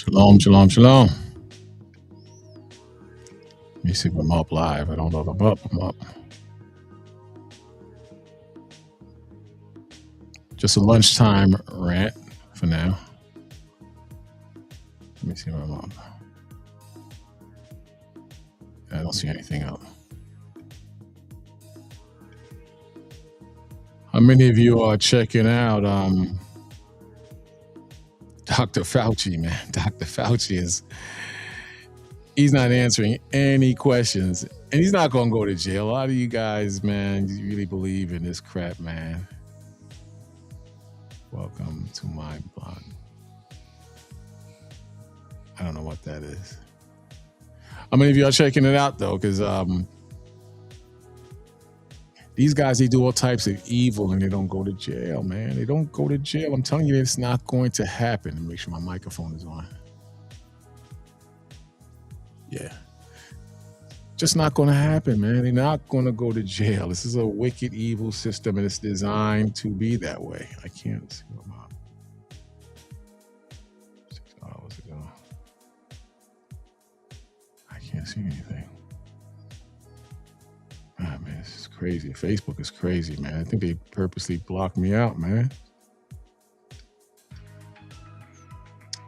Shalom, shalom, shalom. Let me see if I'm up live. I don't know if I'm up. I'm up. Just a lunchtime rant for now. Let me see if I'm up. I don't see anything up. How many of you are checking out Dr. Fauci, man? Dr. Fauci he's not answering any questions, and he's not going to go to jail. A lot of you guys, man, you really believe in this crap, man. Welcome to my blog. I don't know what that is. How many of you are checking it out, though? Because these guys, they do all types of evil, and they don't go to jail, man. They don't go to jail. I'm telling you, it's not going to happen. Let me make sure my microphone is on. Yeah. Just not going to happen, man. They're not going to go to jail. This is a wicked, evil system, and it's designed to be that way. I can't see what I'm up. 6 hours ago. I can't see anything. Ah, man, this is crazy. Facebook is crazy, man. I think they purposely blocked me out, man.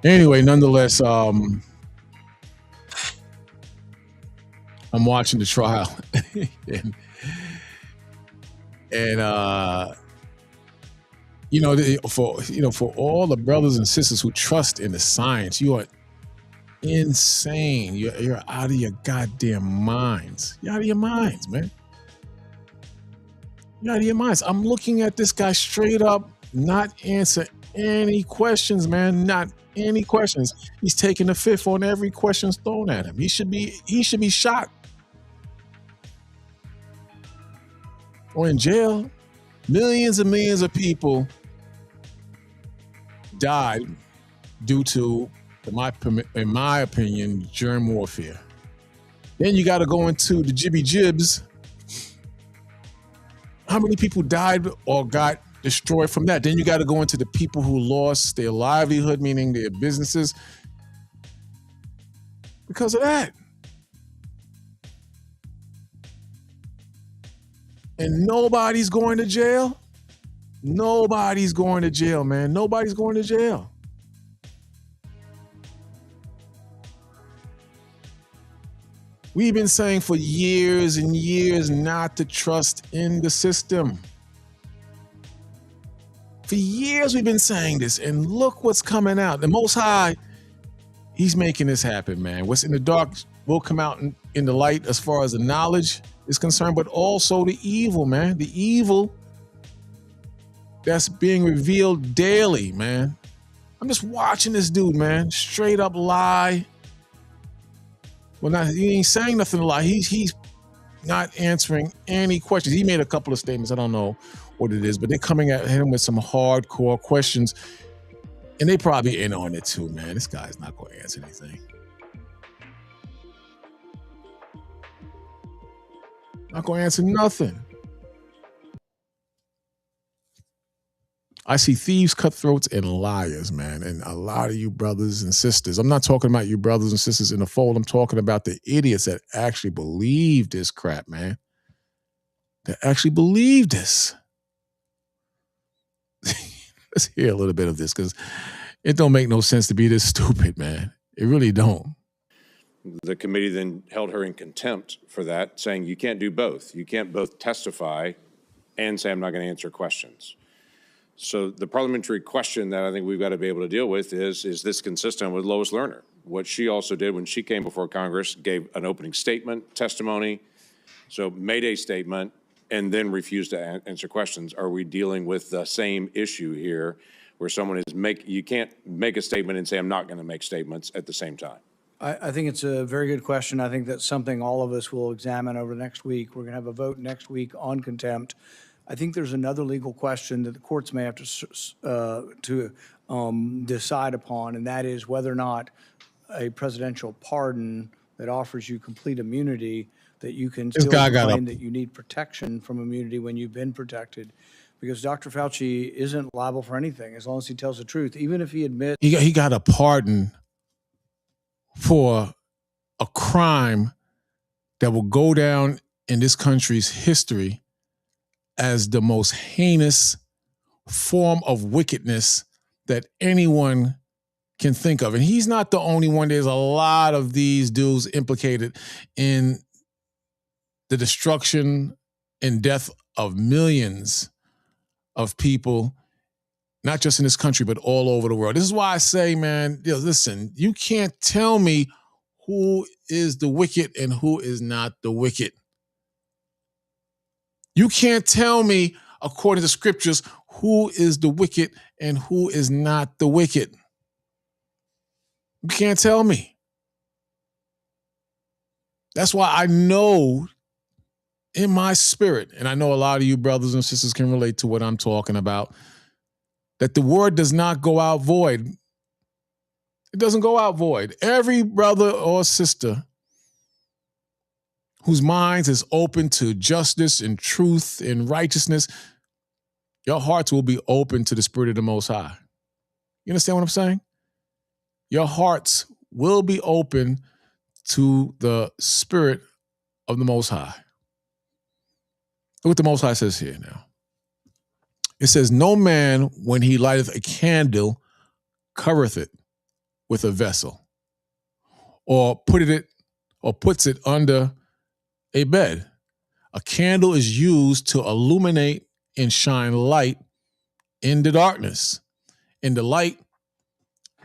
Anyway, nonetheless, I'm watching the trial, and for all the brothers and sisters who trust in the science, you are insane. You're out of your goddamn minds. You're out of your minds, man. You're out of your minds. I'm looking at this guy straight up, not answer any questions, man. Not any questions. He's taking the fifth on every question thrown at him. He should be shot or in jail. Millions and millions of people died due to, in my opinion, germ warfare. Then you got to go into the jibby jibs. How many people died or got destroyed from that? Then you got to go into the people who lost their livelihood, meaning their businesses, because of that. And nobody's going to jail. Nobody's going to jail, man. Nobody's going to jail. We've been saying for years and years not to trust in the system. For years we've been saying this, and look what's coming out. The Most High, he's making this happen, man. What's in the dark will come out in the light as far as the knowledge is concerned, but also the evil, man. The evil that's being revealed daily, man. I'm just watching this dude, man. Straight up lie. Well, he ain't saying nothing to lie. He's not answering any questions. He made a couple of statements. I don't know what it is, but they're coming at him with some hardcore questions, and they probably in on it too, man. This guy's not going to answer anything. Not going to answer nothing. I see thieves, cutthroats, and liars, man. And a lot of you brothers and sisters. I'm not talking about you brothers and sisters in the fold. I'm talking about the idiots that actually believe this crap, man. That actually believe this. Let's hear a little bit of this, because it don't make no sense to be this stupid, man. It really don't. The committee then held her in contempt for that, saying you can't do both. You can't both testify and say I'm not going to answer questions. So the parliamentary question that I think we've got to be able to deal with is this consistent with Lois Lerner? What she also did when she came before Congress, gave an opening statement, testimony, so made a statement, and then refused to answer questions. Are we dealing with the same issue here where someone is you can't make a statement and say I'm not going to make statements at the same time? I think it's a very good question. I think that's something all of us will examine over the next week. We're going to have a vote next week on contempt. I think there's another legal question that the courts may have to decide upon, and that is whether or not a presidential pardon that offers you complete immunity, that you can still claim that you need protection from immunity when you've been protected. Because Dr. Fauci isn't liable for anything as long as he tells the truth, even if he admits. He got a pardon for a crime that will go down in this country's history as the most heinous form of wickedness that anyone can think of. And he's not the only one. There's a lot of these dudes implicated in the destruction and death of millions of people, not just in this country, but all over the world. This is why I say, man, listen, you can't tell me who is the wicked and who is not the wicked. You can't tell me, according to scriptures, who is the wicked and who is not the wicked. You can't tell me. That's why I know in my spirit, and I know a lot of you brothers and sisters can relate to what I'm talking about, that the word does not go out void. It doesn't go out void. Every brother or sister whose minds is open to justice and truth and righteousness, your hearts will be open to the Spirit of the Most High. You understand what I'm saying? Your hearts will be open to the Spirit of the Most High. Look what the Most High says here now. It says, no man, when he lighteth a candle, covereth it with a vessel, or puts it under a bed. A candle is used to illuminate and shine light in the darkness. And the light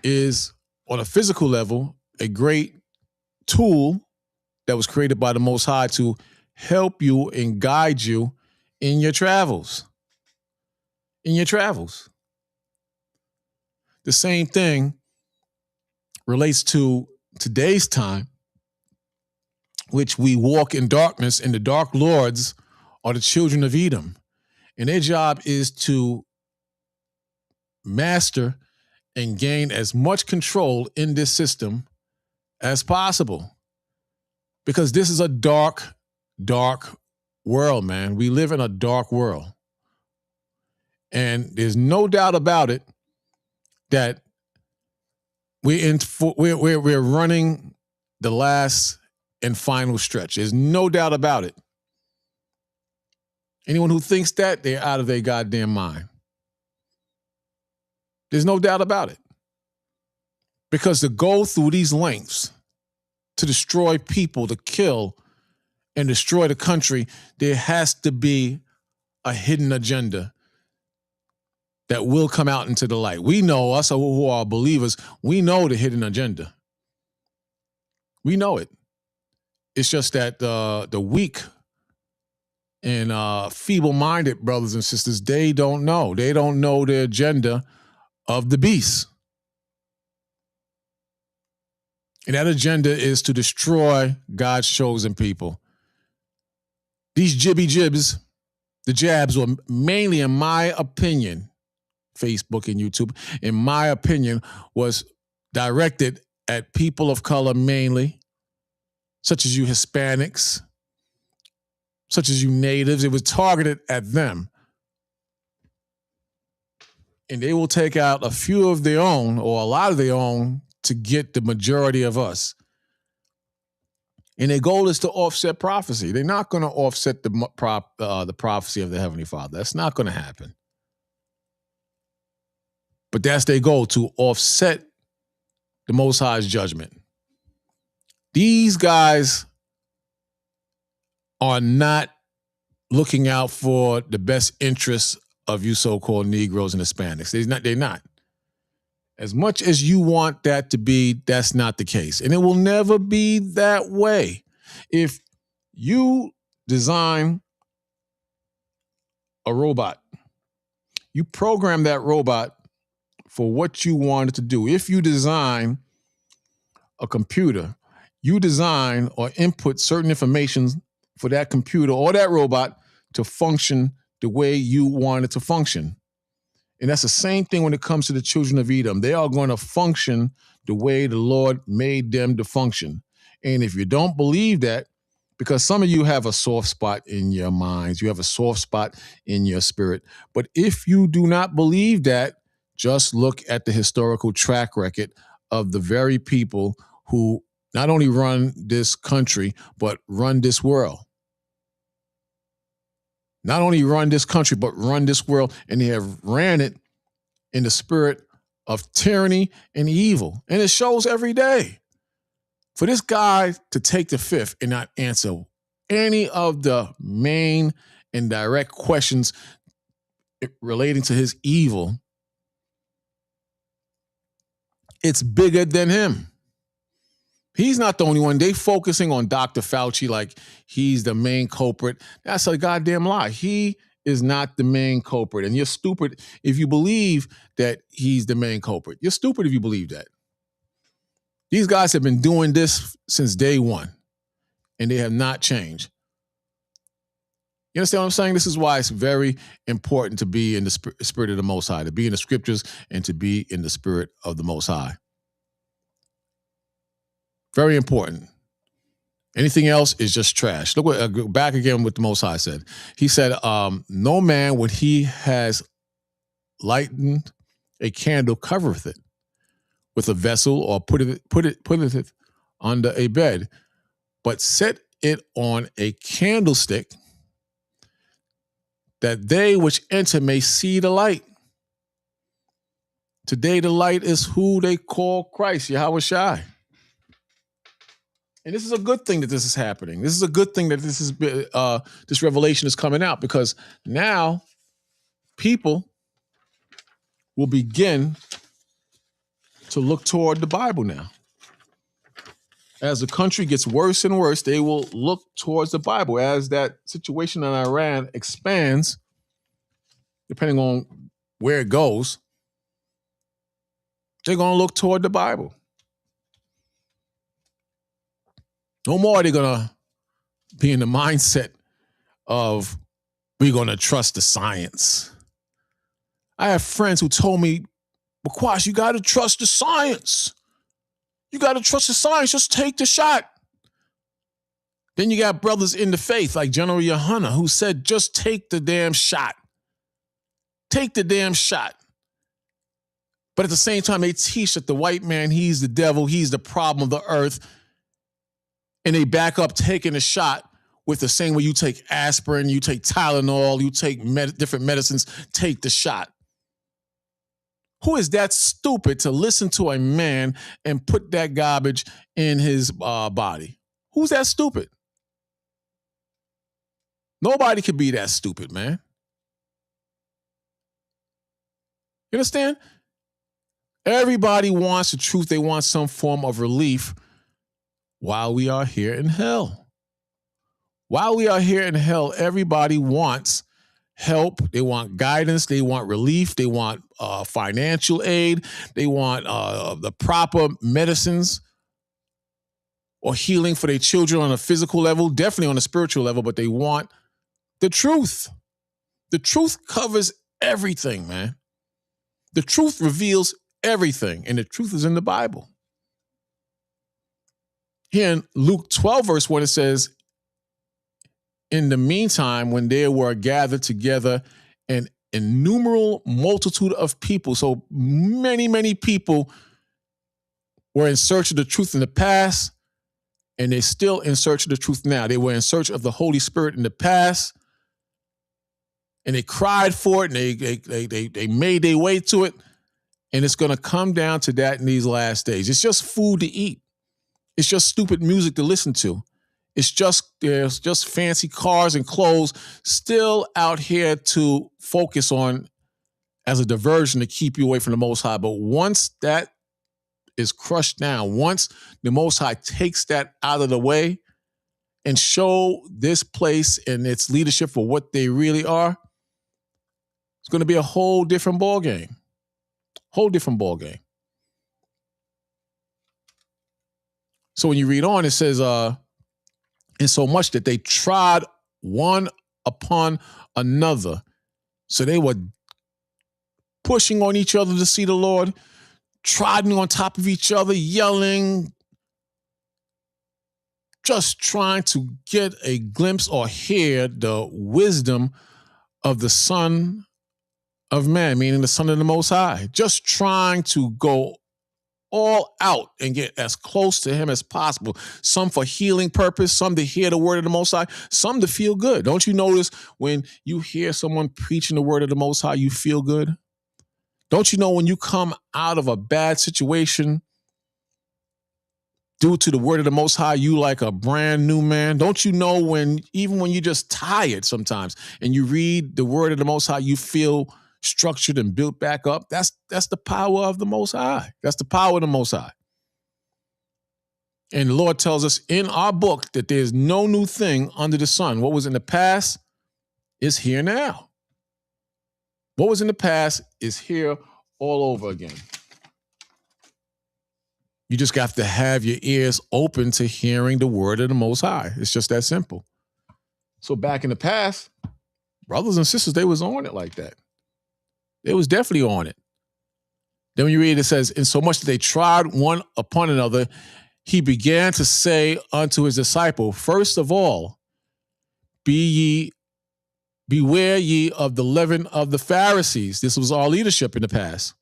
is, on a physical level, a great tool that was created by the Most High to help you and guide you in your travels. In your travels. The same thing relates to today's time, which we walk in darkness, and the dark lords are the children of Edom. And their job is to master and gain as much control in this system as possible. Because this is a dark, dark world, man. We live in a dark world. And there's no doubt about it that we're running the last and final stretch. There's no doubt about it. Anyone who thinks that, they're out of their goddamn mind. There's no doubt about it. Because to go through these lengths to destroy people, to kill and destroy the country, there has to be a hidden agenda that will come out into the light. We know, us who are believers, we know the hidden agenda. We know it. It's just that the weak and feeble-minded brothers and sisters, they don't know. They don't know the agenda of the beast. And that agenda is to destroy God's chosen people. These jibby jibs, the jabs, were mainly, in my opinion, Facebook and YouTube, in my opinion, was directed at people of color mainly, such as you Hispanics, such as you natives. It was targeted at them. And they will take out a few of their own, or a lot of their own, to get the majority of us. And their goal is to offset prophecy. They're not going to offset the prophecy of the Heavenly Father. That's not going to happen. But that's their goal, to offset the Most High's judgment. These guys are not looking out for the best interests of you so-called Negroes and Hispanics. They're not. As much as you want that to be, that's not the case. And it will never be that way. If you design a robot, you program that robot for what you want it to do. If you design a computer, you design or input certain information for that computer or that robot to function the way you want it to function. And that's the same thing when it comes to the children of Edom. They are going to function the way the Lord made them to function. And if you don't believe that, because some of you have a soft spot in your minds, you have a soft spot in your spirit. But if you do not believe that, just look at the historical track record of the very people who not only run this country, but run this world. Not only run this country, but run this world, and they have ran it in the spirit of tyranny and evil. And it shows every day. For this guy to take the fifth and not answer any of the main and direct questions relating to his evil, it's bigger than him. He's not the only one. They focusing on Dr. Fauci like he's the main culprit. That's a goddamn lie. He is not the main culprit. And you're stupid if you believe that he's the main culprit. You're stupid if you believe that. These guys have been doing this since day one, and they have not changed. You understand what I'm saying? This is why it's very important to be in the spirit of the Most High, to be in the scriptures and to be in the spirit of the Most High. Very important. Anything else is just trash. Look what, back again what the Most High said. He said, no man, when he has lightened a candle, covereth it with a vessel or putteth it under a bed, but set it on a candlestick, that they which enter may see the light. Today the light is who they call Christ, Yahweh Shai. And this is a good thing that this is happening. This is a good thing that this revelation is coming out, because now people will begin to look toward the Bible now. As the country gets worse and worse, they will look towards the Bible. As that situation in Iran expands, depending on where it goes, they're going to look toward the Bible. No more are they going to be in the mindset of we're going to trust the science. I have friends who told me, Quash, you got to trust the science. You got to trust the science. Just take the shot. Then you got brothers in the faith like General Yohana who said, just take the damn shot. Take the damn shot. But at the same time, they teach that the white man, he's the devil, he's the problem of the earth. And they back up taking a shot with the same way you take aspirin, you take Tylenol, you take different medicines, take the shot. Who is that stupid to listen to a man and put that garbage in his body? Who's that stupid? Nobody could be that stupid, man. You understand? Everybody wants the truth. They want some form of relief while we are here in hell. While we are here in hell, everybody wants help. They want guidance. They want relief. They want financial aid. They want the proper medicines or healing for their children on a physical level, definitely on a spiritual level, but they want the truth. The truth covers everything, man. The truth reveals everything, and the truth is in the Bible. Here in Luke 12, verse 1, it says, in the meantime, when they were gathered together an innumerable multitude of people, so many, many people were in search of the truth in the past, and they're still in search of the truth now. They were in search of the Holy Spirit in the past, and they cried for it, and they made their way to it, and it's going to come down to that in these last days. It's just food to eat. It's just stupid music to listen to. There's just fancy cars and clothes still out here to focus on as a diversion to keep you away from the Most High. But once that is crushed down, once the Most High takes that out of the way and show this place and its leadership for what they really are, it's going to be a whole different ballgame. Whole different ballgame. So when you read on, it says, and so much that they trod one upon another. So they were pushing on each other to see the Lord, trotting on top of each other, yelling, just trying to get a glimpse or hear the wisdom of the Son of Man, meaning the Son of the Most High, just trying to go all out and get as close to him as possible. Some for healing purpose, some to hear the word of the Most High, some to feel good. Don't you notice when you hear someone preaching the word of the Most High, you feel good? Don't you know when you come out of a bad situation due to the word of the Most High, you like a brand new man? Don't you know even when you're just tired sometimes and you read the word of the Most High, you feel structured and built back up? That's the power of the Most High. That's the power of the Most High. And the Lord tells us in our book that there's no new thing under the sun. What was in the past is here now. What was in the past is here all over again. You just got to have your ears open to hearing the word of the Most High. It's just that simple. So back in the past, brothers and sisters, they was on it like that. They was definitely on it. Then when you read it says, in so much that they tried one upon another, he began to say unto his disciple, first of all, beware ye of the leaven of the Pharisees. This was our leadership in the past.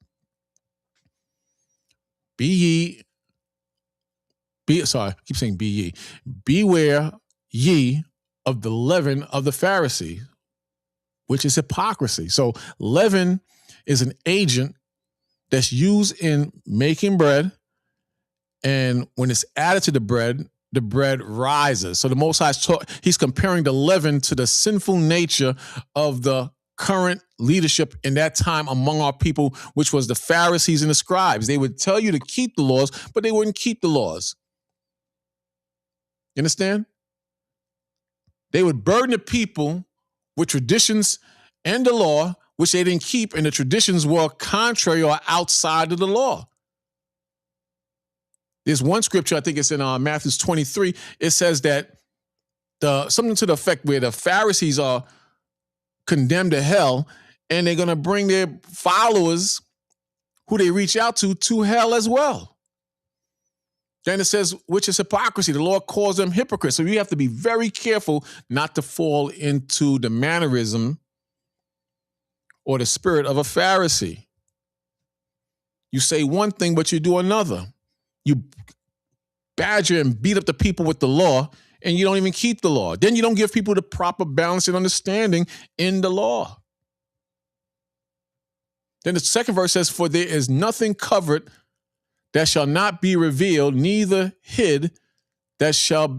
Beware ye of the leaven of the Pharisee, which is hypocrisy. So leaven is an agent that's used in making bread. And when it's added to the bread rises. So the Most High, he's comparing the leaven to the sinful nature of the current leadership in that time among our people, which was the Pharisees and the scribes. They would tell you to keep the laws, but they wouldn't keep the laws. You understand? They would burden the people with traditions and the law, which they didn't keep, and the traditions were contrary or outside of the law. There's one scripture, I think it's in Matthew 23, it says that something to the effect where the Pharisees are condemned to hell, and they're going to bring their followers who they reach out to hell as well. Then it says, which is hypocrisy. The Lord calls them hypocrites. So you have to be very careful not to fall into the mannerism or the spirit of a Pharisee. You say one thing, but you do another. You badger and beat up the people with the law, and you don't even keep the law. Then you don't give people the proper balance and understanding in the law. Then the second verse says, for there is nothing covered that shall not be revealed, neither hid that shall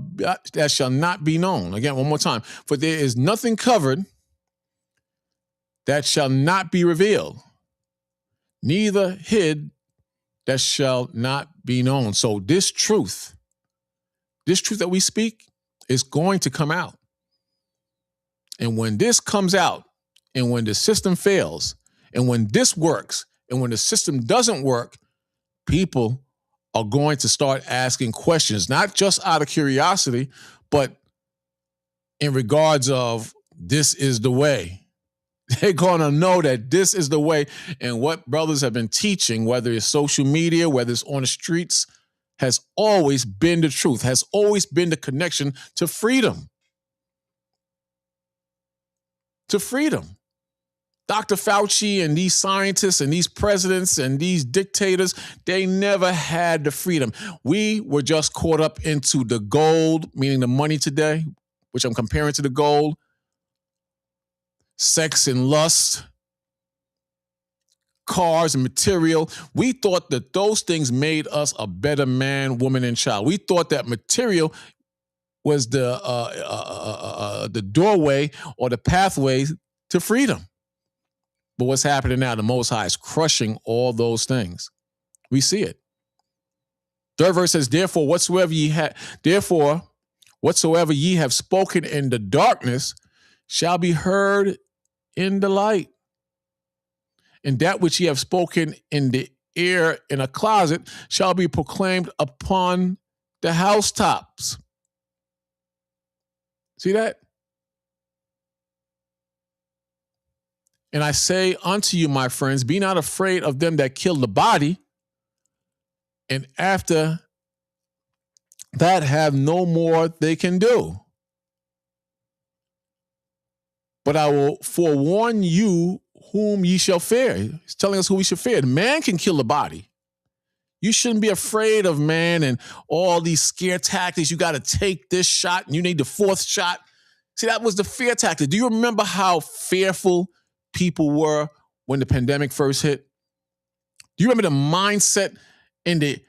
not be known. Again, one more time. For there is nothing covered that shall not be revealed, neither hid that shall not be known. So this truth that we speak is going to come out. And when this comes out, and when the system fails, and when this works, and when the system doesn't work, people are going to start asking questions, not just out of curiosity, but in regards of this is the way. They're going to know that this is the way. And what brothers have been teaching, whether it's social media, whether it's on the streets, has always been the truth, has always been the connection to freedom. To freedom. Dr. Fauci and these scientists and these presidents and these dictators, they never had the freedom. We were just caught up into the gold, meaning the money today, which I'm comparing to the gold, sex and lust, cars and material. We thought that those things made us a better man, woman, and child. We thought that material was the doorway or the pathway to freedom. But what's happening now? The Most High is crushing all those things. We see it. Third verse says, therefore, whatsoever ye have spoken in the darkness shall be heard in the light. And that which ye have spoken in the ear in a closet shall be proclaimed upon the housetops. See that? And I say unto you, my friends, be not afraid of them that kill the body, and after that have no more they can do. But I will forewarn you whom ye shall fear. He's telling us who we should fear. Man can kill the body. You shouldn't be afraid of man and all these scare tactics. You got to take this shot and you need the fourth shot. See, that was the fear tactic. Do you remember how fearful people were when the pandemic first hit? Do you remember the mindset and the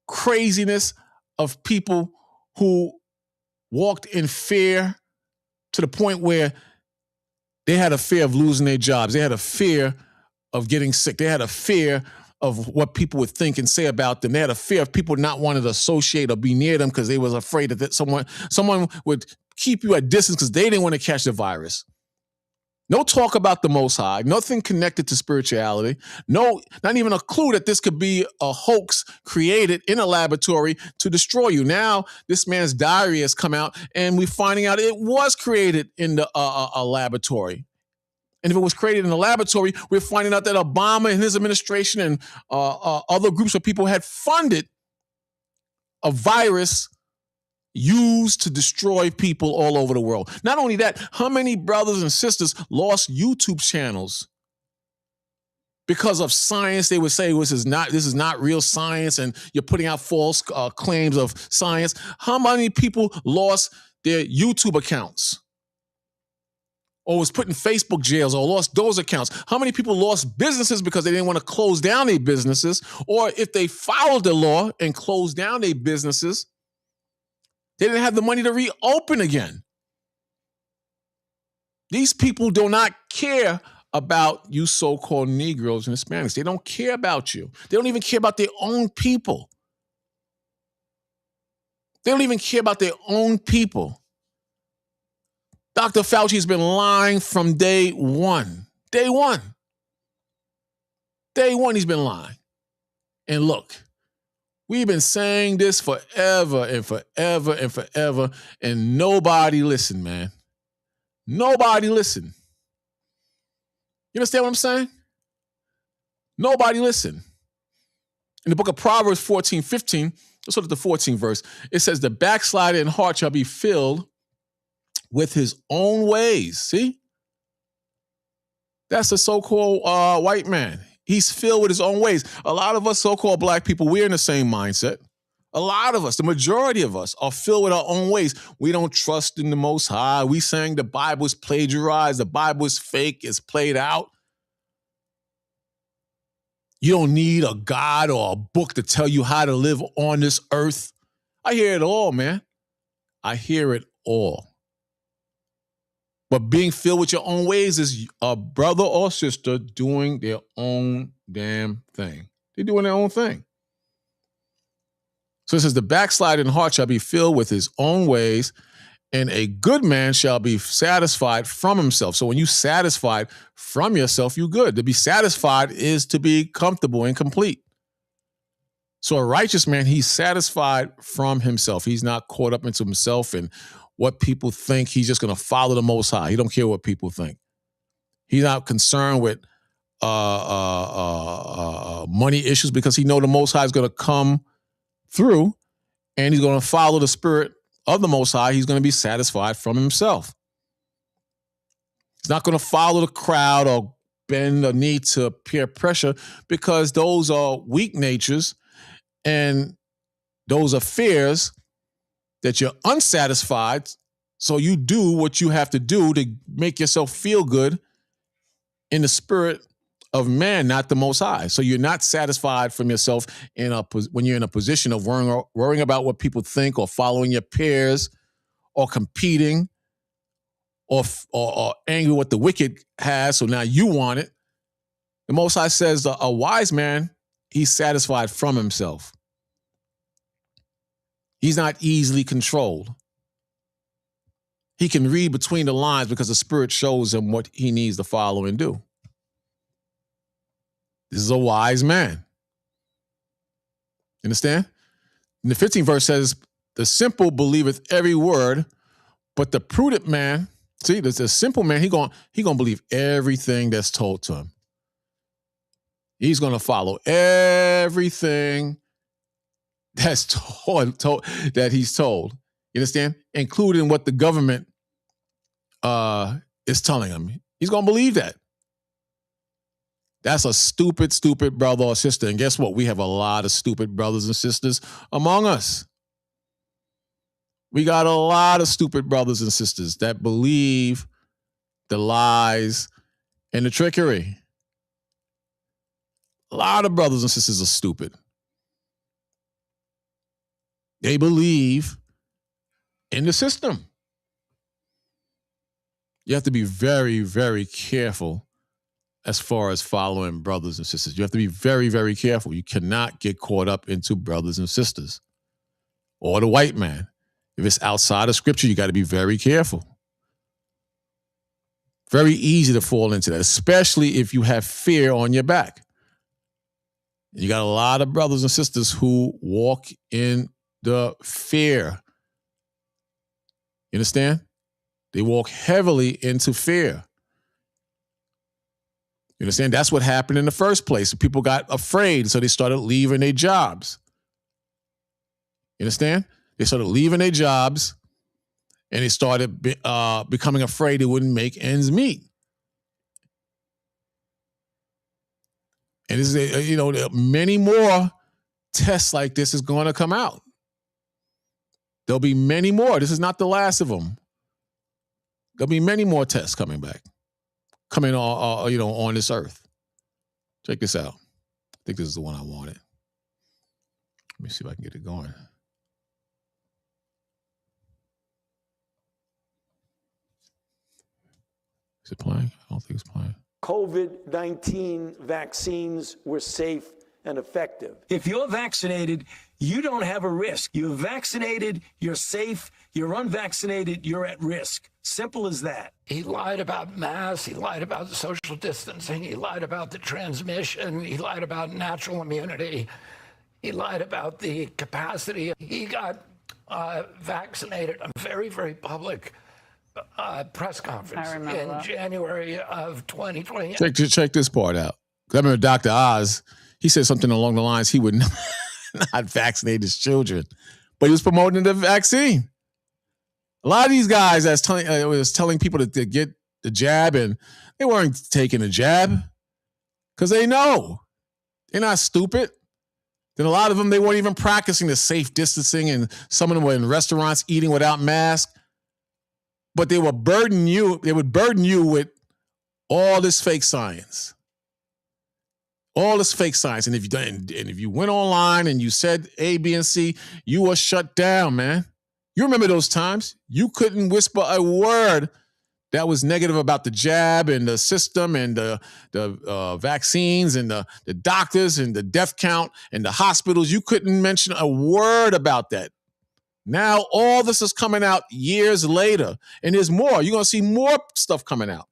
craziness of people who walked in fear to the point where they had a fear of losing their jobs? They had a fear of getting sick. They had a fear of what people would think and say about them. They had a fear of people not wanting to associate or be near them because they was afraid that someone would keep you at distance because they didn't want to catch the virus. No talk about the Most High, nothing connected to spirituality, no, not even a clue that this could be a hoax created in a laboratory to destroy you. Now, this man's diary has come out and we're finding out it was created in a laboratory. And if it was created in a laboratory, we're finding out that Obama and his administration and other groups of people had funded a virus used to destroy people all over the world. Not only that, how many brothers and sisters lost YouTube channels because of science? They would say this is not real science, and you're putting out false claims of science. How many people lost their YouTube accounts, or was put in Facebook jails, or lost those accounts? How many people lost businesses because they didn't want to close down their businesses, or if they followed the law and closed down their businesses, they didn't have the money to reopen again. These people do not care about you so-called Negroes and Hispanics. They don't care about you. They don't even care about their own people. They don't even care about their own people. Dr. Fauci's been lying from day one. Day one. Day one, he's been lying. And look, we've been saying this forever and forever and forever, and nobody listened, man. Nobody listened. You understand what I'm saying? Nobody listened. In the book of Proverbs 14:15, let's look at the 14th verse. It says, the backslider in heart shall be filled with his own ways. See? That's the so-called white man. He's filled with his own ways. A lot of us so-called black people, we're in the same mindset. A lot of us, the majority of us, are filled with our own ways. We don't trust in the Most High. We saying the Bible is plagiarized. The Bible is fake. It's played out. You don't need a God or a book to tell you how to live on this earth. I hear it all, man. I hear it all. But being filled with your own ways is a brother or sister doing their own damn thing. They're doing their own thing. So it says, the backslider in heart shall be filled with his own ways, and a good man shall be satisfied from himself. So when you satisfied from yourself, you good. To be satisfied is to be comfortable and complete. So a righteous man, he's satisfied from himself. He's not caught up into himself and what people think. He's just going to follow the Most High. He don't care what people think. He's not concerned with money issues because he know the Most High is going to come through and he's going to follow the spirit of the Most High. He's going to be satisfied from himself. He's not going to follow the crowd or bend the knee to peer pressure because those are weak natures and those are fears that you're unsatisfied, so you do what you have to do to make yourself feel good in the spirit of man, not the Most High. So you're not satisfied from yourself when you're in a position of worrying about what people think or following your peers or competing or angry what the wicked has, so now you want it. The Most High says a wise man, he's satisfied from himself. He's not easily controlled. He can read between the lines because the Spirit shows him what he needs to follow and do. This is a wise man. Understand? And the 15th verse says, the simple believeth every word, but the prudent man, see, the simple man, he gonna believe everything that's told to him. He's going to follow everything that's told that he's told. You understand? Including what the government is telling him. He's going to believe that. That's a stupid, stupid brother or sister. And guess what? We have a lot of stupid brothers and sisters among us. We got a lot of stupid brothers and sisters that believe the lies and the trickery. A lot of brothers and sisters are stupid. They believe in the system. You have to be very, very careful as far as following brothers and sisters. You have to be very, very careful. You cannot get caught up into brothers and sisters or the white man. If it's outside of scripture, you got to be very careful. Very easy to fall into that, especially if you have fear on your back. You got a lot of brothers and sisters who walk in the fear. You understand? They walk heavily into fear. You understand? That's what happened in the first place. People got afraid, so they started leaving their jobs. You understand? They started leaving their jobs, and they started becoming afraid they wouldn't make ends meet. And this is, many more tests like this is going to come out. There'll be many more. This is not the last of them. There'll be many more tests coming on this earth. Check this out. I think this is the one I wanted. Let me see if I can get it going. Is it playing? I don't think it's playing. COVID-19 vaccines were safe and effective. If you're vaccinated, you don't have a risk. You're vaccinated, you're safe. You're unvaccinated, you're at risk. Simple as that. He lied about masks. He lied about social distancing. He lied about the transmission. He lied about natural immunity. He lied about the capacity. He got vaccinated on a very, very public press conference in January of 2020. Check this part out. I remember Dr. Oz, he said something along the lines he would not vaccinate his children, but he was promoting the vaccine. A lot of these guys was telling people to get the jab, and they weren't taking the jab because they know. They're not stupid. Then a lot of them, they weren't even practicing the safe distancing, and some of them were in restaurants eating without masks. But they would burden you with all this fake science. All this fake science. And if you went online and you said A, B, and C, you were shut down, man. You remember those times? You couldn't whisper a word that was negative about the jab and the system and the vaccines and the doctors and the death count and the hospitals. You couldn't mention a word about that. Now all this is coming out years later, and there's more. You're going to see more stuff coming out.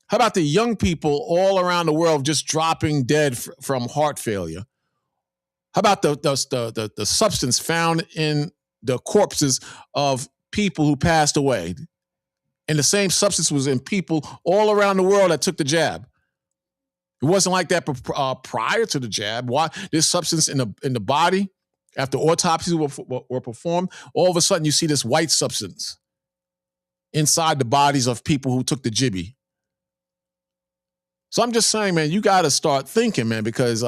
How about the young people all around the world just dropping dead from heart failure? How about the substance found in the corpses of people who passed away? And the same substance was in people all around the world that took the jab. It wasn't like that prior to the jab. Why? This substance in the body, after autopsies were performed, all of a sudden you see this white substance inside the bodies of people who took the jibby. So I'm just saying, man, you got to start thinking, man, because,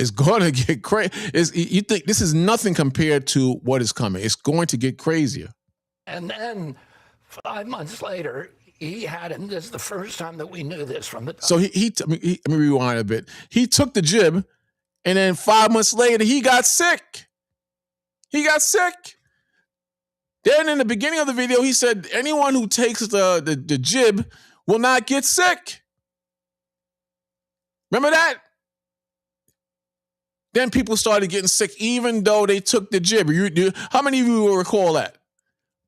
it's going to get crazy. You think this is nothing compared to what is coming. It's going to get crazier. And then 5 months later, he had, and this is the first time that we knew this from the. So let me rewind a bit. He took the jib, and then 5 months later, he got sick. He got sick. Then in the beginning of the video, he said, anyone who takes the jib will not get sick. Remember that? Then people started getting sick even though they took the jib. How many of you will recall that?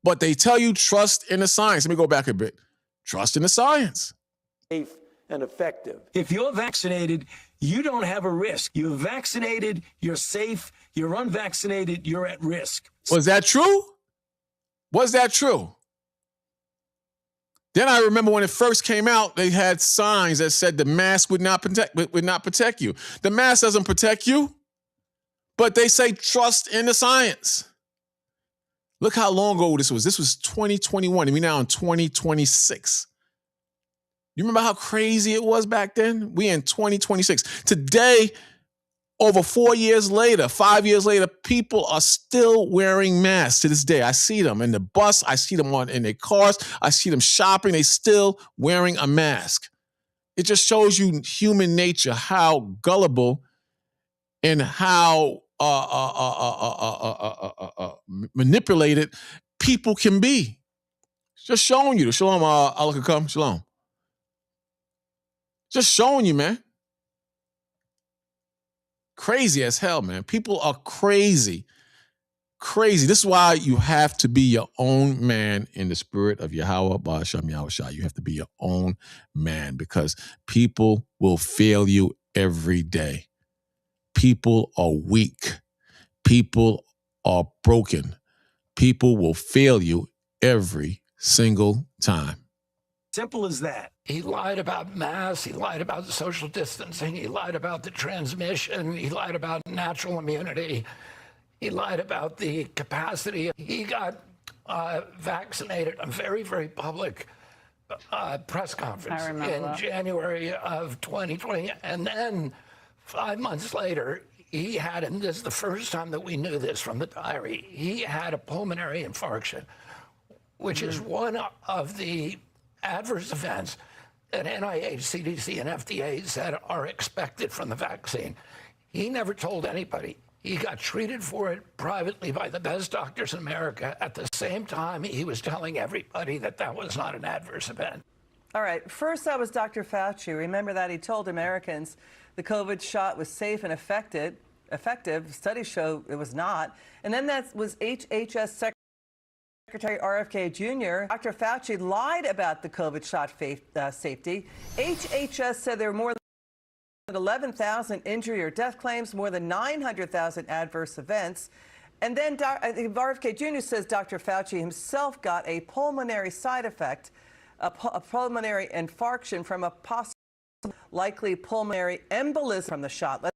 But they tell you trust in the science. Let me go back a bit. Trust in the science. Safe and effective. If you're vaccinated, you don't have a risk. You're vaccinated, you're safe. You're unvaccinated, you're at risk. Was that true? Was that true? Then I remember when it first came out, they had signs that said the mask would not protect you. The mask doesn't protect you, but they say trust in the science. Look how long ago this was. This was 2021, and we're now in 2026. You remember how crazy it was back then? We in 2026. Today, over 4 years later, 5 years later, people are still wearing masks to this day. I see them in the bus. I see them in their cars. I see them shopping. They still wearing a mask. It just shows you human nature, how gullible and how manipulated people can be. Just showing you. Shalom, Alakakam. Shalom. Just showing you, man. Crazy as hell, man. People are crazy. Crazy. This is why you have to be your own man in the spirit of Yahweh Ba'ashem Yahushua. You have to be your own man because people will fail you every day. People are weak. People are broken. People will fail you every single time. Simple as that. He lied about masks. He lied about social distancing. He lied about the transmission. He lied about natural immunity. He lied about the capacity. He got vaccinated a very, very public press conference in January of 2020. And then 5 months later, he had, and this is the first time that we knew this from the diary, he had a pulmonary infarction, which is one of the adverse events that NIH, CDC, and FDA said are expected from the vaccine. He never told anybody. He got treated for it privately by the best doctors in America. At the same time, he was telling everybody that that was not an adverse event. All right, first that was Dr. Fauci. Remember that he told Americans the COVID shot was safe and effective. Studies show it was not. And then that was HHS Secretary RFK Jr. Dr. Fauci lied about the COVID shot safety. HHS said there were more than 11,000 injury or death claims, more than 900,000 adverse events. And then RFK Jr. says Dr. Fauci himself got a pulmonary side effect, a pulmonary infarction from a possible likely pulmonary embolism from the shot.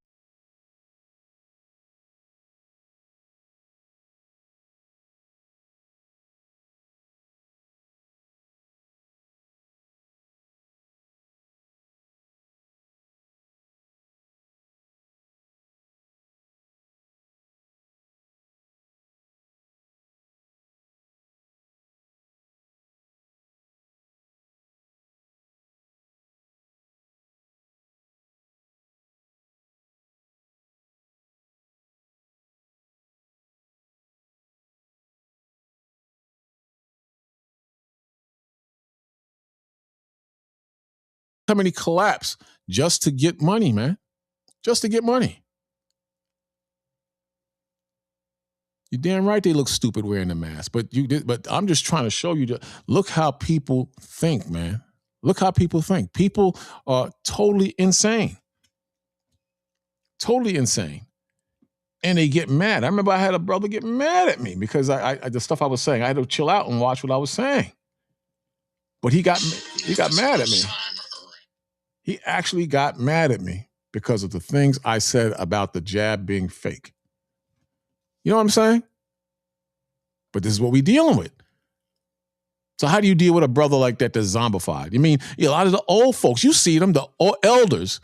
Company collapse just to get money, man. Just to get money. You're damn right they look stupid wearing the mask. But I'm just trying to show you look how people think, man. Look how people think. People are totally insane. Totally insane. And they get mad. I remember I had a brother get mad at me because I the stuff I was saying. I had to chill out and watch what I was saying. But he got mad at me. He actually got mad at me because of the things I said about the jab being fake. You know what I'm saying? But this is what we're dealing with. So how do you deal with a brother like that that's zombified? I mean, a lot of the old folks, you see them, the elders,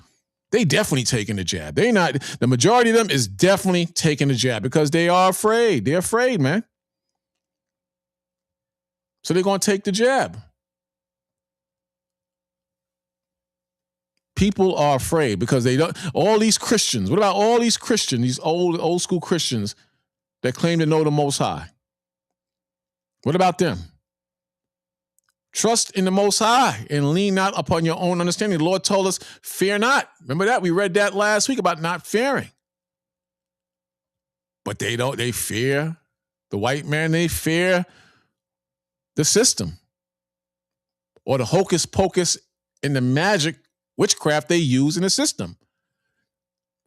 they definitely taking the jab. The majority of them is definitely taking the jab because they are afraid. They're afraid, man. So they're going to take the jab. People are afraid because they don't. All these Christians. What about all these Christians? These old school Christians that claim to know the Most High. What about them? Trust in the Most High and lean not upon your own understanding. The Lord told us, "Fear not." Remember that? We read that last week about not fearing. But they don't. They fear the white man. They fear the system or the hocus pocus and the magic witchcraft they use in the system.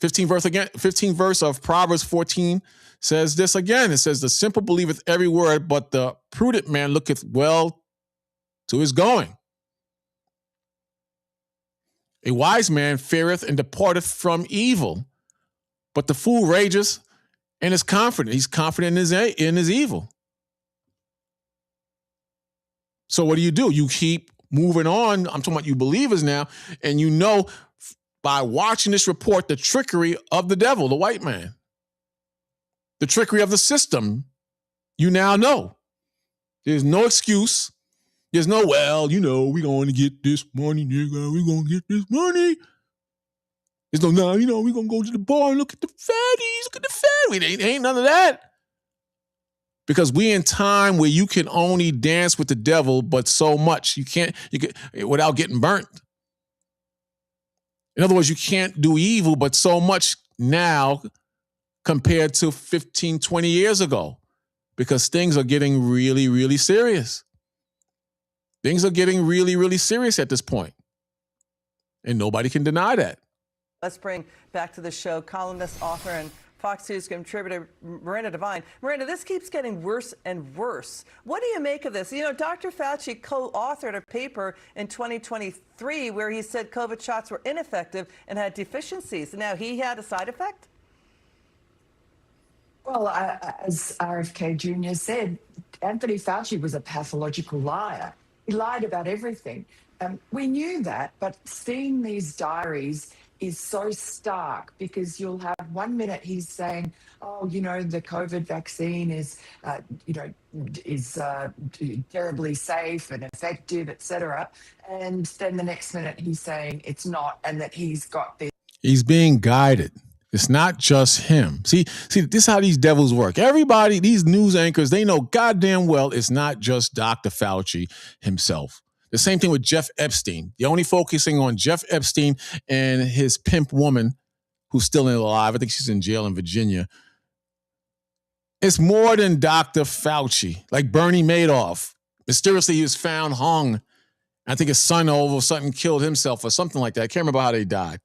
15th verse of Proverbs 14 says this again. It says, the simple believeth every word, but the prudent man looketh well to his going. A wise man feareth and departeth from evil, but the fool rages and is confident. He's confident in his evil. So what do? You keep moving on, I'm talking about you believers now, and you know by watching this report the trickery of the devil, the white man, the trickery of the system. You now know. There's no excuse. There's no, well, you know, we're going to get this money, nigga. We're going to get this money. There's no, no, you know, we're going to go to the bar and look at the fatties. Look at the fatties. Ain't none of that. Because we in time where you can only dance with the devil, but so much. You can without getting burnt. In other words, you can't do evil, but so much now compared to 15, 20 years ago. Because things are getting really, really serious. Things are getting really, really serious at this point. And nobody can deny that. Let's bring back to the show columnist, author, and Fox News contributor Miranda Devine. Miranda, this keeps getting worse and worse. What do you make of this? You know, Dr. Fauci co-authored a paper in 2023 where he said COVID shots were ineffective and had deficiencies. Now, he had a side effect? Well, as RFK Jr. said, Anthony Fauci was a pathological liar. He lied about everything. We knew that, but seeing these diaries is so stark because you'll have 1 minute he's saying, oh, you know, the COVID vaccine is, terribly safe and effective, et cetera. And then the next minute he's saying it's not and that he's got this. He's being guided. It's not just him. See, this is how these devils work. Everybody, these news anchors, they know goddamn well it's not just Dr. Fauci himself. The same thing with Jeff Epstein. They're only focusing on Jeff Epstein and his pimp woman who's still alive. I think she's in jail in Virginia. It's more than Dr. Fauci. Like Bernie Madoff. Mysteriously, he was found hung. I think his son over something killed himself or something like that. I can't remember how they died.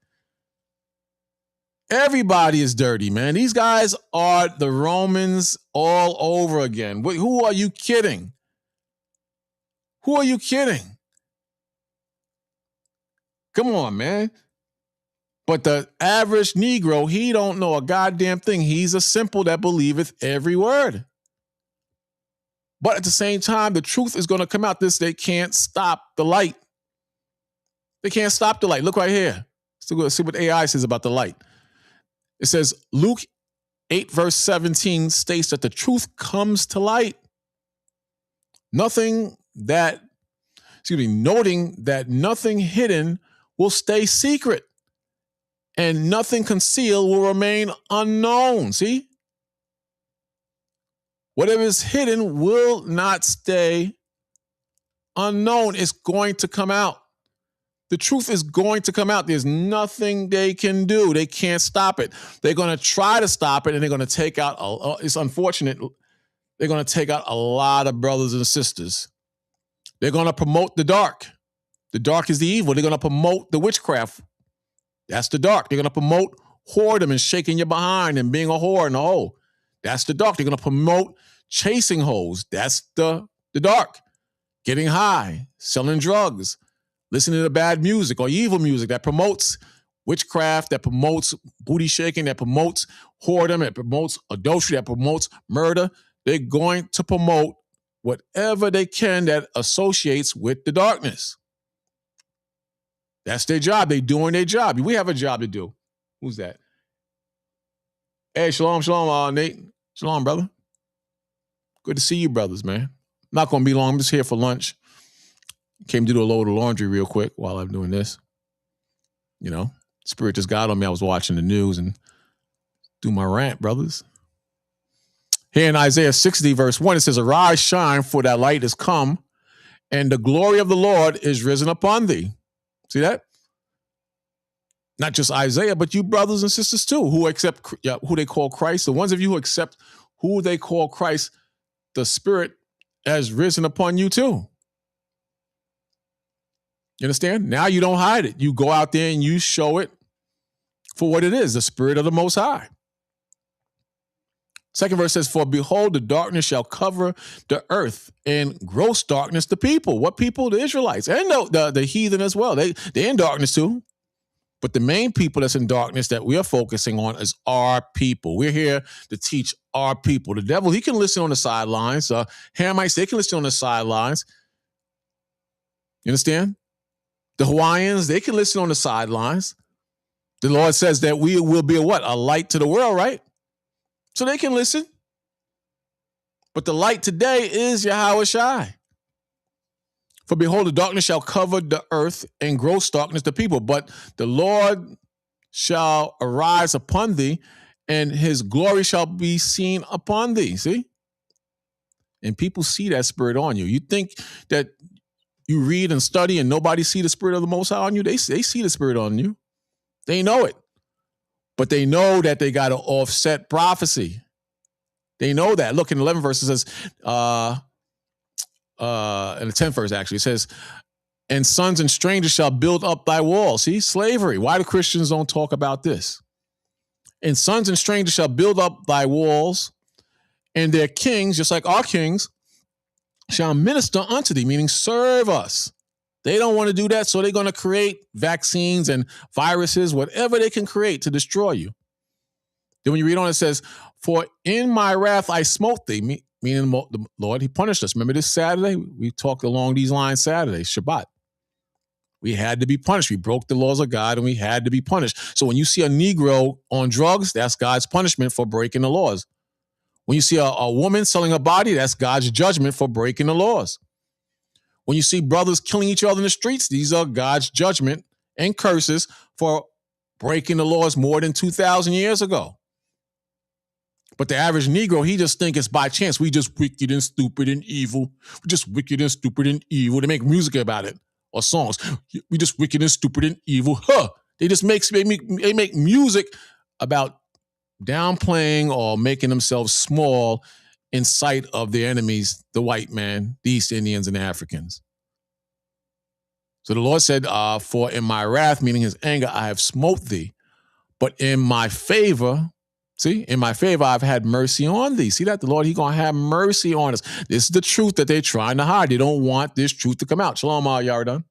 Everybody is dirty, man. These guys are the Romans all over again. Who are you kidding? Who are you kidding? Come on, man. But the average Negro, he don't know a goddamn thing. He's a simple that believeth every word. But at the same time, the truth is going to come out. They can't stop the light. They can't stop the light. Look right here. Let's see what AI says about the light. It says Luke 8 verse 17 states that the truth comes to light. Noting that nothing hidden will stay secret and nothing concealed will remain unknown. See? Whatever is hidden will not stay unknown. It's going to come out. The truth is going to come out. There's nothing they can do. They can't stop it. They're going to try to stop it, and they're going to take out, it's unfortunate, they're going to take out a lot of brothers and sisters. They're going to promote the dark. The dark is the evil. They're going to promote the witchcraft. That's the dark. They're going to promote whoredom and shaking your behind and being a whore and a hoe. That's the dark. They're going to promote chasing hoes. That's the dark. Getting high, selling drugs, listening to bad music or evil music that promotes witchcraft, that promotes booty shaking, that promotes whoredom, that promotes adultery, that promotes murder. They're going to promote whatever they can that associates with the darkness. That's their job. They're doing their job. We have a job to do. Who's that? Hey, shalom, Nate. Shalom, brother. Good to see you, brothers, man. Not going to be long. I'm just here for lunch. Came to do a load of laundry real quick while I'm doing this. You know, Spirit just got on me. I was watching the news and do my rant, brothers. Here in Isaiah 60, verse 1, it says, arise, shine, for thy light is come, and the glory of the Lord is risen upon thee. See that? Not just Isaiah, but you brothers and sisters too, who accept who they call Christ. The ones of you who accept who they call Christ, the Spirit has risen upon you too. You understand? Now you don't hide it. You go out there and you show it for what it is, the Spirit of the Most High. Second verse says, for behold, the darkness shall cover the earth, and gross darkness the people. What people? The Israelites and the heathen as well. They're in darkness too. But the main people that's in darkness that we are focusing on is our people. We're here to teach our people. The devil, he can listen on the sidelines. Hamites, they can listen on the sidelines. You understand? The Hawaiians, they can listen on the sidelines. The Lord says that we will be a what? A light to the world, right? So they can listen. But the light today is Yahweh Shai. For behold, the darkness shall cover the earth, and gross darkness the people. But the Lord shall arise upon thee, and his glory shall be seen upon thee. See? And people see that spirit on you. You think that you read and study and nobody see the spirit of the Most High on you? They see the spirit on you. They know it. But they know that they got to offset prophecy. They know that. Look, in the 11th verse, it says, in the 10th verse, actually, it says, and sons and strangers shall build up thy walls. See, slavery. Why do Christians don't talk about this? And sons and strangers shall build up thy walls, and their kings, just like our kings, shall minister unto thee, meaning serve us. They don't want to do that, so they're going to create vaccines and viruses, whatever they can create to destroy you. Then when you read on, it says, for in my wrath I smote thee, meaning the Lord, he punished us. Remember this Saturday? We talked along these lines Saturday, Shabbat. We had to be punished. We broke the laws of God and we had to be punished. So when you see a Negro on drugs, that's God's punishment for breaking the laws. When you see a woman selling a body, that's God's judgment for breaking the laws. When you see brothers killing each other in the streets, these are God's judgment and curses for breaking the laws more than 2,000 years ago. But the average Negro, he just think it's by chance. We just wicked and stupid and evil. We just wicked and stupid and evil. They make music about it or songs. We just wicked and stupid and evil. They just make music about downplaying or making themselves small in sight of their enemies, the white man, the East Indians, and the Africans. So the Lord said, for in my wrath, meaning his anger, I have smote thee. But in my favor, in my favor, I've had mercy on thee. See that? The Lord, he's going to have mercy on us. This is the truth that they're trying to hide. They don't want this truth to come out. Shalom, Yardan.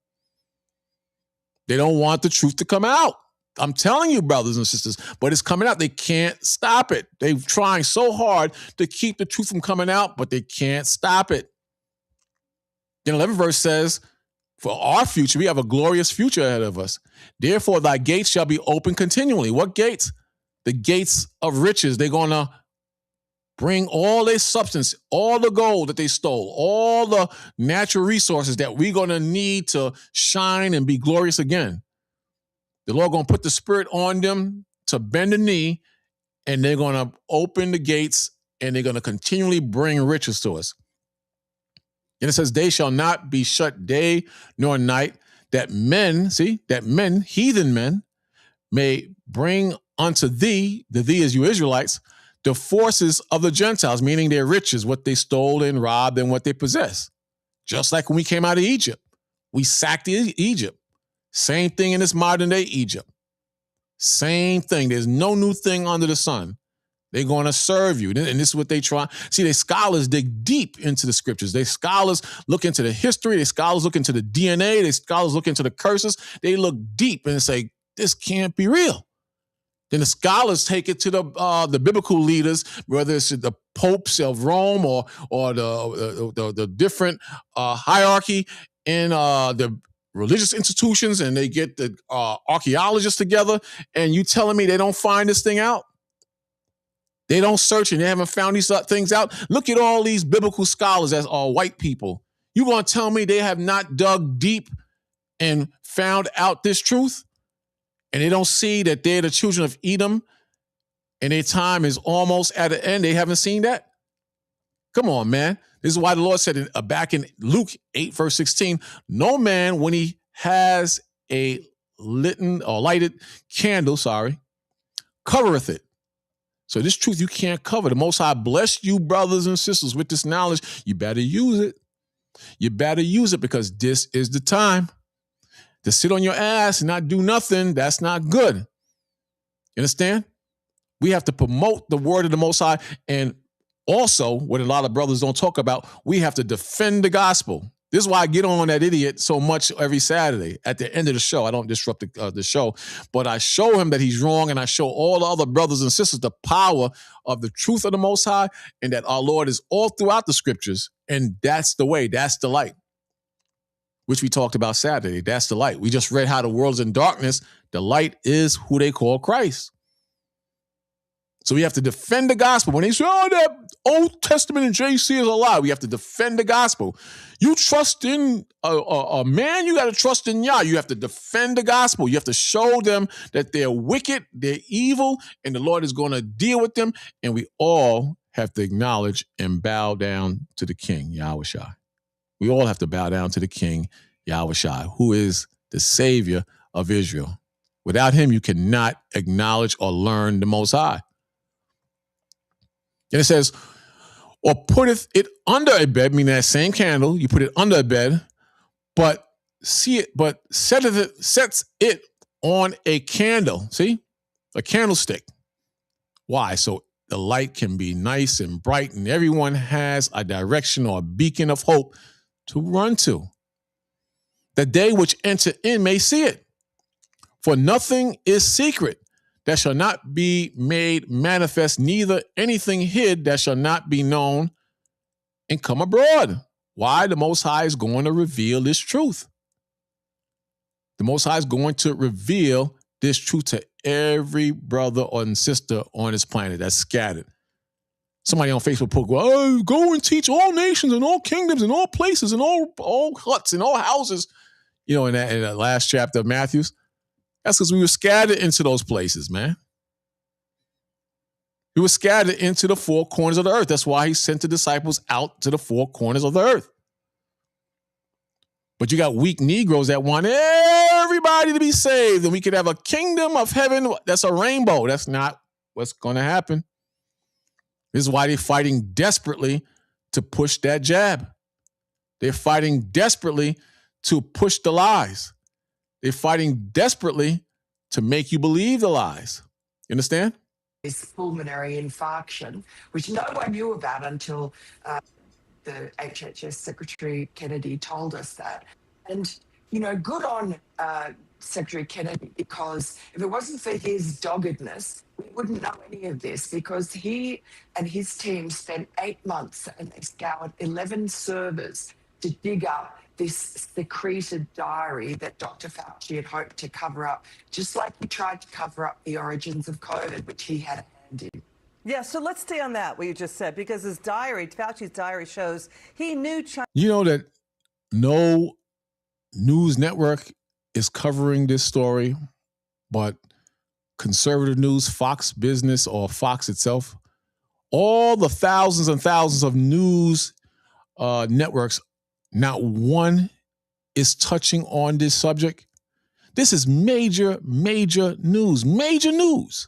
They don't want the truth to come out. I'm telling you, brothers and sisters, but it's coming out. They can't stop it. They're trying so hard to keep the truth from coming out, but they can't stop it. Then 11th verse says, for our future, we have a glorious future ahead of us. Therefore, thy gates shall be open continually. What gates? The gates of riches. They're going to bring all their substance, all the gold that they stole, all the natural resources that we're going to need to shine and be glorious again. The Lord going to put the spirit on them to bend the knee, and they're going to open the gates, and they're going to continually bring riches to us. And it says, they shall not be shut day nor night, that men, heathen men, may bring unto thee, the thee is you Israelites, the forces of the Gentiles, meaning their riches, what they stole and robbed and what they possess. Just like when we came out of Egypt, we sacked Egypt. Same thing in this modern day Egypt. Same thing. There's no new thing under the sun. They're going to serve you. And this is what they try. See, they scholars dig deep into the scriptures. They scholars look into the history. They scholars look into the DNA. They scholars look into the curses. They look deep and say, this can't be real. Then the scholars take it to the biblical leaders, whether it's the popes of Rome or the different hierarchy in the religious institutions, and they get the archaeologists together, and you telling me they don't find this thing out? They don't search and they haven't found these things out? Look at all these biblical scholars as all white people. You gonna tell me they have not dug deep and found out this truth? And they don't see that they're the children of Edom and their time is almost at an end? They haven't seen that? Come on, man. This is why the Lord said back in Luke 8, verse 16, no man, when he has a lighted candle, covereth it. So this truth you can't cover. The Most High bless you, brothers and sisters, with this knowledge. You better use it. You better use it, because this is the time. To sit on your ass and not do nothing, that's not good. You understand? We have to promote the word of the Most High. And also, what a lot of brothers don't talk about, we have to defend the gospel. This is why I get on that idiot so much every Saturday. At the end of the show, I don't disrupt the show, but I show him that he's wrong, and I show all the other brothers and sisters the power of the truth of the Most High, and that our Lord is all throughout the scriptures, and that's the way, that's the light. which we talked about Saturday. That's the light. We just read how the world's in darkness. The light is who they call Christ. So we have to defend the gospel. When they say, oh, that Old Testament and JC is a lie, we have to defend the gospel. You trust in a man, you got to trust in Yah. You have to defend the gospel. You have to show them that they're wicked, they're evil, and the Lord is going to deal with them. And we all have to acknowledge and bow down to the King, Yahushua. We all have to bow down to the King, Yahushua, who is the Savior of Israel. Without him, you cannot acknowledge or learn the Most High. And it says, or putteth it under a bed, meaning that same candle, you put it under a bed, but sets it on a candle. See? A candlestick. Why? So the light can be nice and bright, and everyone has a direction or a beacon of hope to run to. That they which enter in may see it. For nothing is secret that shall not be made manifest, neither anything hid that shall not be known and come abroad. Why? The Most High is going to reveal this truth. The Most High is going to reveal this truth to every brother or sister on this planet that's scattered. Somebody on Facebook put, well, go and teach all nations and all kingdoms and all places and all huts and all houses, in that last chapter of Matthew's. That's because we were scattered into those places, man. We were scattered into the four corners of the earth. That's why he sent the disciples out to the four corners of the earth. But you got weak Negroes that want everybody to be saved, and we could have a kingdom of heaven that's a rainbow. That's not what's going to happen. This is why they're fighting desperately to push that jab. They're fighting desperately to push the lies. They're fighting desperately to make you believe the lies. You understand? This pulmonary infarction, which no one knew about until the HHS Secretary Kennedy told us that. And, good on Secretary Kennedy, because if it wasn't for his doggedness, we wouldn't know any of this, because he and his team spent 8 months and they scoured 11 servers to dig up this secreted diary that Dr. Fauci had hoped to cover up, just like he tried to cover up the origins of COVID, which he had a hand in. Yeah, so let's stay on that, what you just said, because his diary, Fauci's diary, shows he knew China. You know that no news network is covering this story, but conservative news, Fox Business or Fox itself, all the thousands and thousands of news networks, not one is touching on this subject. This is major, major news. Major news.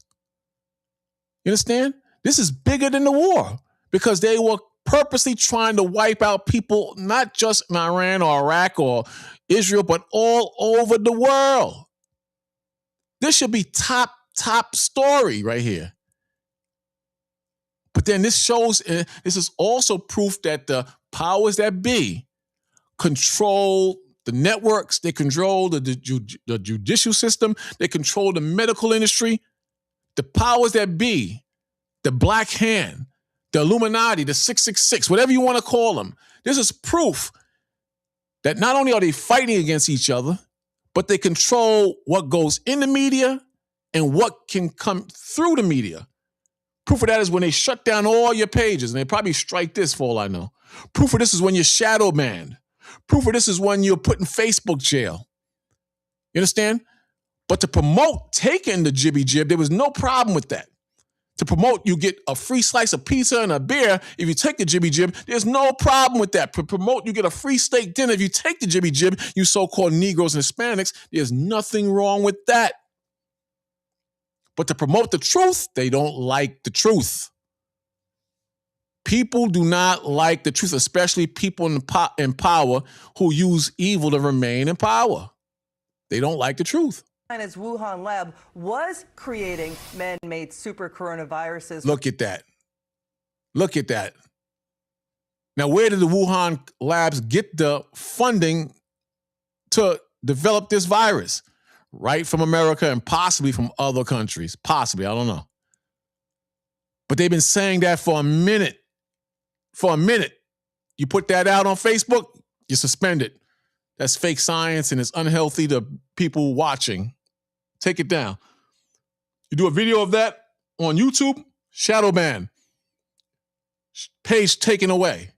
You understand? This is bigger than the war because they were purposely trying to wipe out people, not just in Iran or Iraq or Israel, but all over the world. This should be top story right here. But then this shows, this is also proof that the powers that be control the networks, they control the judicial system, they control the medical industry. The powers that be, the Black Hand, the Illuminati, the 666, whatever you want to call them. This is proof that not only are they fighting against each other, but they control what goes in the media and what can come through the media. Proof of that is when they shut down all your pages, and they probably strike this for all I know. Proof of this is when you're shadow banned. Proof of this is when you're put in Facebook jail. You understand? But to promote taking the jibby jib, there was no problem with that. To promote, you get a free slice of pizza and a beer if you take the jibby jib. There's no problem with that. To promote, you get a free steak dinner if you take the jibby jib, you so-called Negroes and Hispanics. There's nothing wrong with that. But to promote the truth, they don't like the truth. People do not like the truth, especially people in power who use evil to remain in power. They don't like the truth. China's Wuhan lab was creating man-made super coronaviruses. Look at that. Look at that. Now, where did the Wuhan labs get the funding to develop this virus? Right from America and possibly from other countries. Possibly, I don't know. But they've been saying that for a minute. For a minute. You put that out on Facebook, you're suspended. That's fake science and it's unhealthy to people watching. Take it down. You do a video of that on YouTube, shadow ban. Page taken away.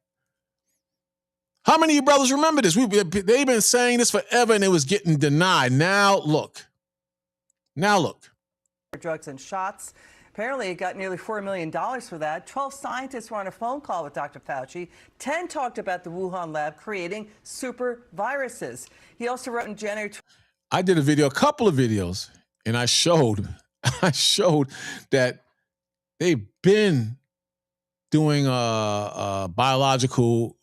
How many of you brothers remember this? They've been saying this forever and it was getting denied. Now look. Drugs and shots. Apparently, it got nearly $4 million for that. 12 scientists were on a phone call with Dr. Fauci. 10 talked about the Wuhan lab creating super viruses. He also wrote in January. I did a couple of videos, and I showed that they've been doing biological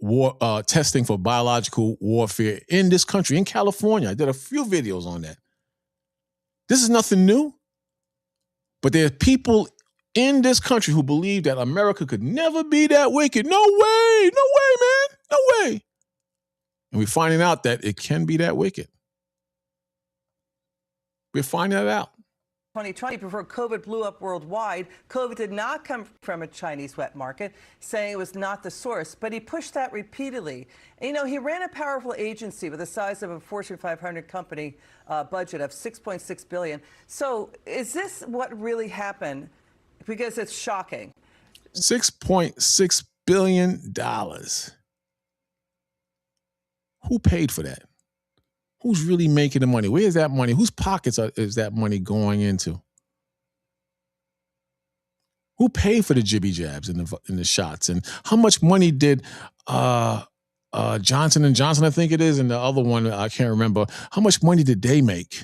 war testing for biological warfare in this country, in California. I did a few videos on that. This is nothing new. But there are people in this country who believe that America could never be that wicked. No way, man, no way. And we're finding out that it can be that wicked. We're finding that out. 2020, before COVID blew up worldwide, COVID did not come from a Chinese wet market, saying it was not the source, but he pushed that repeatedly. And, you know, he ran a powerful agency with the size of a Fortune 500 company budget of $6.6 billion. So is this what really happened? Because it's shocking. $6.6 billion. Who paid for that? Who's really making the money? Where's that money? Whose pockets is that money going into? Who paid for the jibby jabs and the shots? And how much money did Johnson & Johnson, I think it is, and the other one, I can't remember. How much money did they make?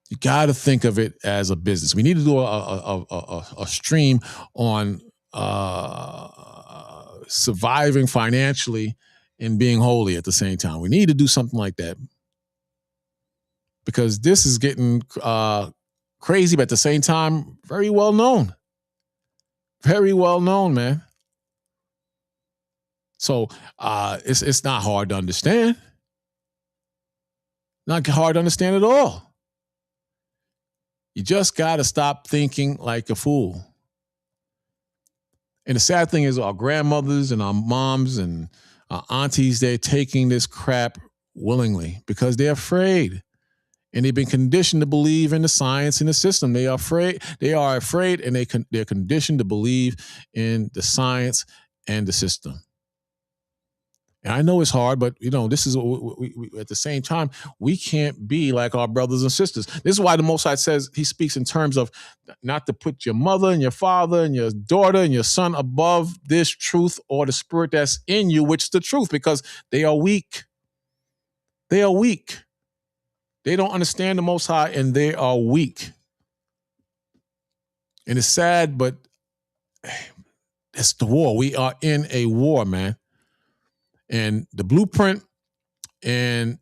You got to think of it as a business. We need to do a stream on surviving financially and being holy at the same time. We need to do something like that because this is getting crazy, but at the same time, very well known. Very well known, man. So it's not hard to understand. Not hard to understand at all. You just got to stop thinking like a fool. And the sad thing is our grandmothers and our moms and our aunties, they're taking this crap willingly because they're afraid. And they've been conditioned to believe in the science and the system. They are afraid, and they're conditioned to believe in the science and the system. And I know it's hard, but, you know, this is, we at the same time, we can't be like our brothers and sisters. This is why the Most High says, he speaks in terms of not to put your mother and your father and your daughter and your son above this truth or the spirit that's in you, which is the truth, because they are weak. They are weak. They don't understand the Most High and they are weak. And it's sad, but it's the war. We are in a war, man. And the blueprint and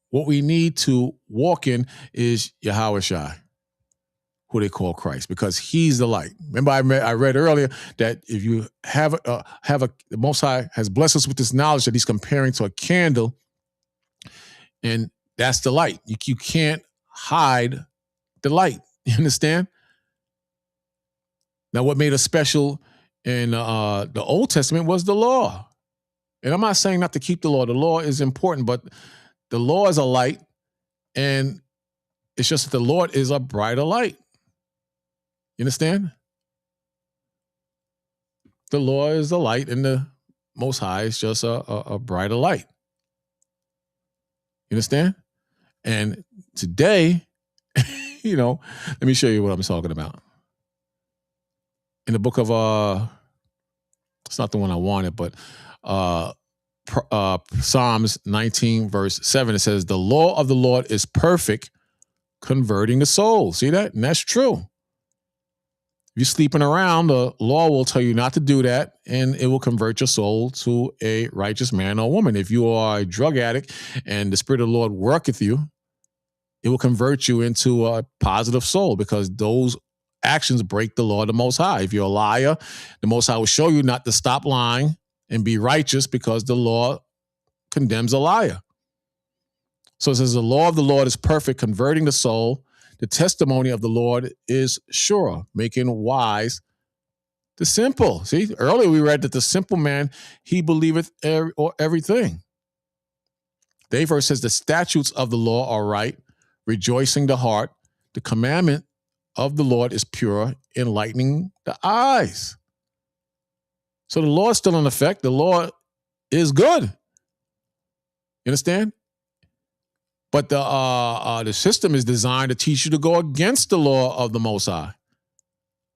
what we need to walk in is Yahweh Shai, who they call Christ, because he's the light. Remember, I read earlier that if you the Most High has blessed us with this knowledge that he's comparing to a candle, and that's the light. You can't hide the light. You understand? Now, what made us special in the Old Testament was the law. And I'm not saying not to keep the law. The law is important, but the law is a light, and it's just that the Lord is a brighter light. You understand? The law is the light, and the Most High is just a brighter light. You understand? And today, you know, let me show you what I'm talking about. In the book of, it's not the one I wanted, but Psalms 19, verse 7, it says, the law of the Lord is perfect, converting the soul. See that? And that's true. If you're sleeping around, the law will tell you not to do that, and it will convert your soul to a righteous man or woman. If you are a drug addict and the Spirit of the Lord worketh you, it will convert you into a positive soul, because those actions break the law of the Most High. If you're a liar, the Most High will show you not to stop lying and be righteous, because the law condemns a liar. So it says the law of the Lord is perfect, converting the soul. The testimony of the Lord is sure, making wise The simple. See, earlier we read that the simple man, he believeth everything. The verse says the statutes of the law are right, rejoicing the heart. The commandment of the Lord is pure, enlightening the eyes. So the law is still in effect. The law is good. You understand? But the system is designed to teach you to go against the law of the Most High.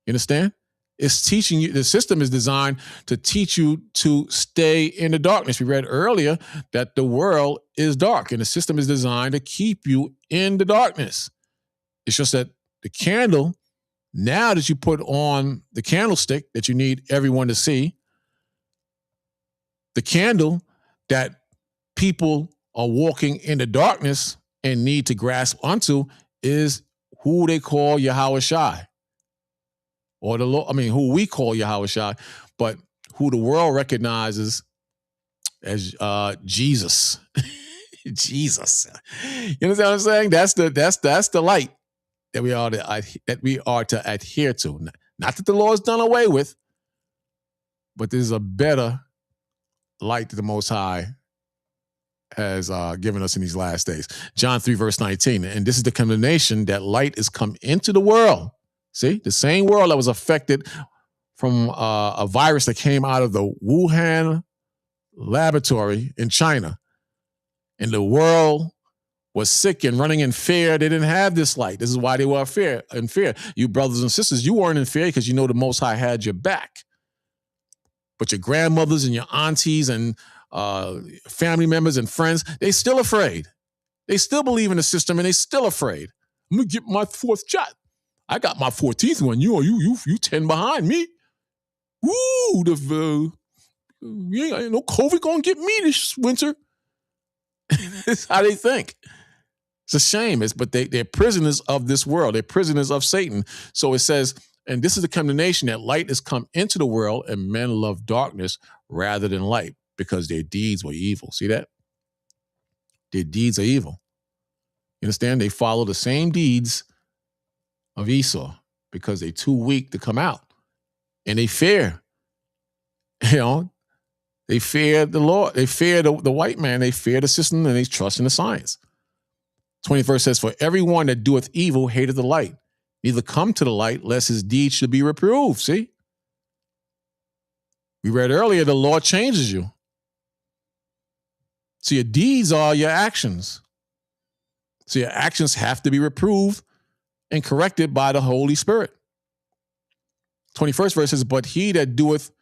You understand? It's teaching you, the system is designed to teach you to stay in the darkness. We read earlier that the world is dark and the system is designed to keep you in the darkness. It's just that the candle, now that you put on the candlestick that you need everyone to see, the candle that people are walking in the darkness and need to grasp onto is who they call Yahweh Shai. Or the Lord, who we call Yahweh Shai, but who the world recognizes as Jesus. Jesus. You understand what I'm saying? That's the light that we are to adhere to. Not that the law is done away with, but there's a better light that the Most High has given us in these last days. John 3, verse 19. And this is the condemnation that light is come into the world. See, the same world that was affected from a virus that came out of the Wuhan laboratory in China. And the world was sick and running in fear. They didn't have this light. This is why they were in fear. You brothers and sisters, you weren't in fear because you know the Most High had your back. But your grandmothers and your aunties and family members and friends, they still afraid. They still believe in the system and they still afraid. I'm going to get my fourth shot. I got my 14th one. You 10 behind me. Woo, ain't no COVID gonna get me this winter. That's how they think. It's a shame. But they're prisoners of this world. They're prisoners of Satan. So it says, and this is the condemnation that light has come into the world and men love darkness rather than light because their deeds were evil. See that? Their deeds are evil. You understand? They follow the same deeds of Esau because they're too weak to come out. And they fear. They fear the Lord. They fear the white man. They fear the system and they trust in the science. 20th verse says, for everyone that doeth evil hateth the light, neither come to the light lest his deeds should be reproved. See? We read earlier, the law changes you. So your deeds are your actions. So your actions have to be reproved and corrected by the Holy Spirit. 21st verse says, but he that doeth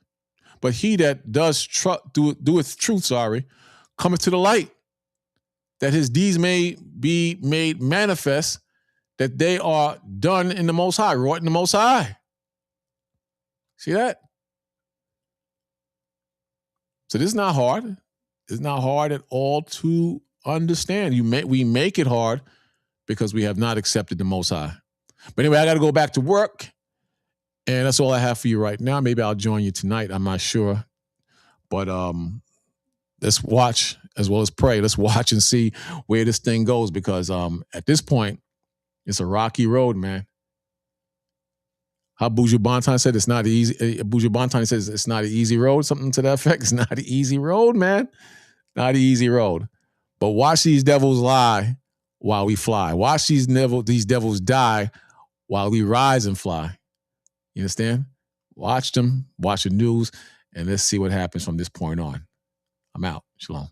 truth, cometh to the light, that his deeds may be made manifest, that they are done in the Most High, wrought in the Most High. See that? So this is not hard. It's not hard at all to understand. We make it hard because we have not accepted the Most High. But anyway, I got to go back to work. And that's all I have for you right now. Maybe I'll join you tonight. I'm not sure. But let's watch as well as pray. Let's watch and see where this thing goes because at this point, it's a rocky road, man. How Buju Banton said it's not easy. Buju Banton says it's not an easy road, something to that effect. It's not an easy road, man. Not an easy road. But watch these devils lie while we fly. Watch these devils die while we rise and fly. You understand? Watch them, watch the news, and let's see what happens from this point on. I'm out. Shalom.